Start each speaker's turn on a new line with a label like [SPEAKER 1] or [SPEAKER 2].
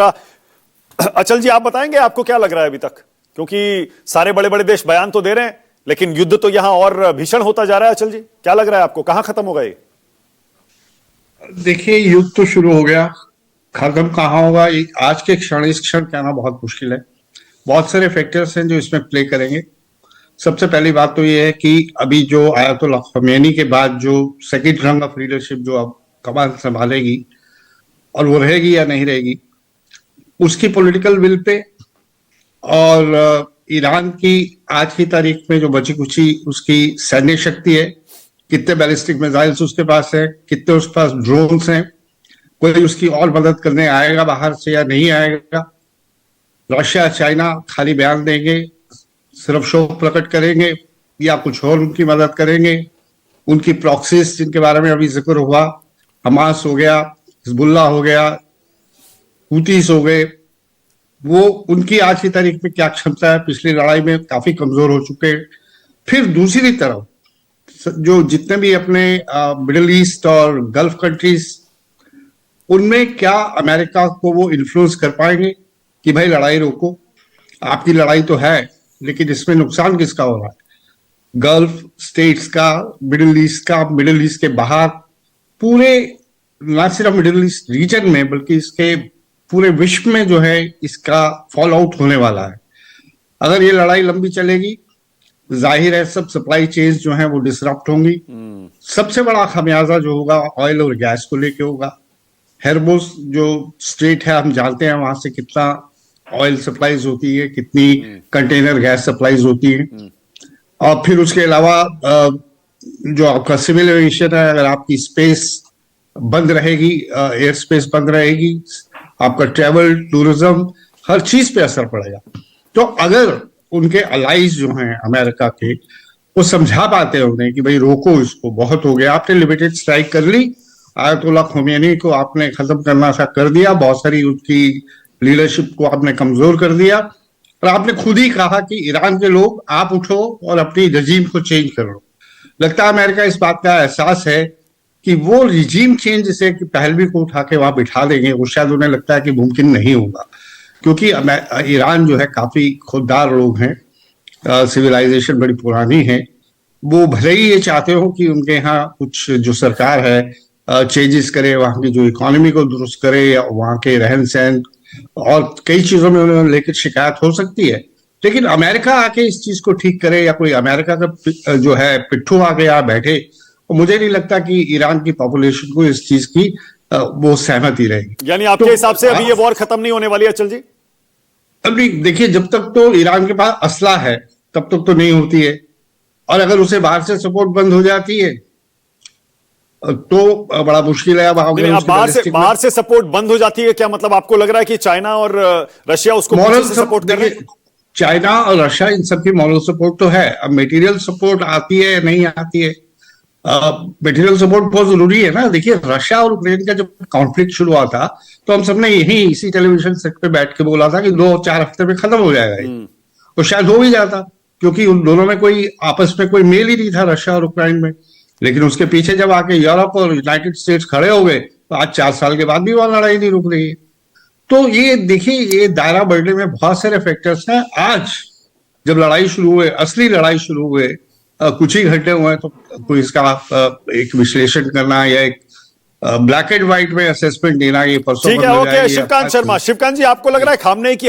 [SPEAKER 1] अचल जी, आप बताएंगे आपको क्या लग रहा है अभी तक, क्योंकि सारे बड़े बड़े देश बयान तो दे रहे हैं लेकिन युद्ध तो यहां और भीषण होता जा रहा है। अचल जी, क्या लग रहा है आपको, कहां खत्म होगा ये?
[SPEAKER 2] देखिए, युद्ध तो शुरू हो गया, खत्म कहाँ होगा आज के क्षण इस क्षण कहना बहुत मुश्किल है। बहुत सारे फैक्टर्स हैं जो इसमें प्ले करेंगे। सबसे पहली बात तो ये है कि अभी जो आयतुल्लाह खमेनी के बाद जो सेकंड रंग ऑफ लीडरशिप जो अब कमान संभालेगी और वो रहेगी या नहीं रहेगी, उसकी पॉलिटिकल विल पे और ईरान की आज की तारीख में जो बची कुची उसकी सैन्य शक्ति है, कितने बैलिस्टिक मिसाइल्स उसके पास है, कितने उसके पास ड्रोन्स हैं, कोई उसकी और मदद करने आएगा बाहर से या नहीं आएगा। रशिया चाइना खाली बयान देंगे, सिर्फ शोक प्रकट करेंगे या कुछ और उनकी मदद करेंगे। उनकी प्रॉक्सीज जिनके बारे में अभी जिक्र हुआ, हमास हो गया, हिजबुल्लाह हो गया, हूतीस हो गए, वो उनकी आज की तारीख में क्या क्षमता है, पिछली लड़ाई में काफी कमजोर हो चुके हैं। फिर दूसरी तरफ जो जितने भी अपने मिडिल ईस्ट और गल्फ कंट्रीज, उनमें क्या अमेरिका को वो इन्फ्लुएंस कर पाएंगे कि भाई लड़ाई रोको, आपकी लड़ाई तो है लेकिन इसमें नुकसान किसका हो रहा है? गल्फ स्टेट्स का, मिडिल ईस्ट का, मिडिल ईस्ट के बाहर, पूरे न सिर्फ मिडिल ईस्ट रीजन में बल्कि इसके पूरे विश्व में जो है इसका फॉल आउट होने वाला है। अगर ये लड़ाई लंबी चलेगी, जाहिर है सब सप्लाई चेन्स जो हैं वो डिसरप्ट होंगी। सबसे बड़ा खमियाजा जो होगा ऑयल और गैस को लेके होगा। हॉर्मुज़ जो स्ट्रेट है, हम जानते हैं वहां से कितना ऑयल सप्लाईज होती है, कितनी कंटेनर गैस सप्लाईज होती है। और फिर उसके अलावा जो आपका सिविल एविएशन है, अगर आपकी स्पेस बंद रहेगी, एयर स्पेस बंद रहेगी, आपका ट्रेवल, टूरिज्म, हर चीज पे असर पड़ेगा। तो अगर उनके अलाइज जो हैं अमेरिका के, वो समझा पाते हैं उन्हें कि भाई रोको इसको, बहुत हो गया, आपने लिमिटेड स्ट्राइक कर ली, आयतुल्लाह खोमेनी को आपने खत्म करना सा कर दिया, बहुत सारी उसकी लीडरशिप को आपने कमजोर कर दिया, और आपने खुद ही कहा कि ईरान के लोग आप उठो और अपनी रजीम को चेंज कर लो। लगता है अमेरिका इस बात का एहसास है कि वो रिजीम चेंज जिसे पहलवी को उठा के वहां बिठा देंगे, वो शायद उन्हें लगता है कि मुमकिन नहीं होगा, क्योंकि ईरान जो है काफी खुददार लोग हैं, सिविलाइजेशन बड़ी पुरानी है। वो भले ही ये चाहते हो कि उनके यहाँ कुछ जो सरकार है चेंजेस करे, वहां की जो इकोनॉमी को दुरुस्त करे, या वहां के रहन सहन और कई चीजों में उन्हें लेकर शिकायत हो सकती है, लेकिन अमेरिका आके इस चीज को ठीक करे या कोई अमेरिका का जो है पिट्ठू आके यहाँ बैठे, और मुझे नहीं लगता कि ईरान की पॉपुलेशन को इस चीज की वो सहमति रहेगी।
[SPEAKER 1] यानी आपके हिसाब से अभी ये वॉर खत्म नहीं होने वाली है अचल जी?
[SPEAKER 2] अभी देखिए, जब तक तो ईरान के पास असला है तब तक तो नहीं होती है, और अगर उसे बाहर से सपोर्ट बंद हो जाती है तो बड़ा मुश्किल है। अब
[SPEAKER 1] बाहर से सपोर्ट बंद हो जाती है, क्या मतलब आपको लग रहा है कि चाइना और रशिया उसको मॉरल सपोर्ट कर रहे हैं?
[SPEAKER 2] चाइना और रशिया इन सबकी मॉरल सपोर्ट तो है, अब मटेरियल सपोर्ट आती है या नहीं आती है। मटेरियल सपोर्ट बहुत जरूरी है ना। देखिए, रशिया और यूक्रेन का जब कॉन्फ्लिक्ट शुरू हुआ था तो हम सबने यही इसी टेलीविजन सेट पे बैठ के बोला था कि 2-4 हफ्ते में खत्म हो जाएगा ये, तो शायद हो भी जाता, क्योंकि उन दोनों में कोई आपस में कोई मेल ही नहीं था, रशिया और यूक्रेन में। लेकिन उसके पीछे जब आके यूरोप और यूनाइटेड स्टेट्स खड़े हो गए तो आज 4 साल के बाद भी वहां लड़ाई नहीं रुक रही है। तो ये देखिए, ये दायरा बढ़ने में बहुत सारे फैक्टर्स हैं। आज जब लड़ाई शुरू हुए, असली लड़ाई शुरू हुए, कुछ ही घंटे हुए, तो कोई इसका एक विश्लेषण करना या एक ब्लैक एंड व्हाइट में असेसमेंट देना, ये परसों
[SPEAKER 1] ठीक है। ओके, शिवकांत शर्मा, शिवकांत जी, आपको लग रहा है खामनेई की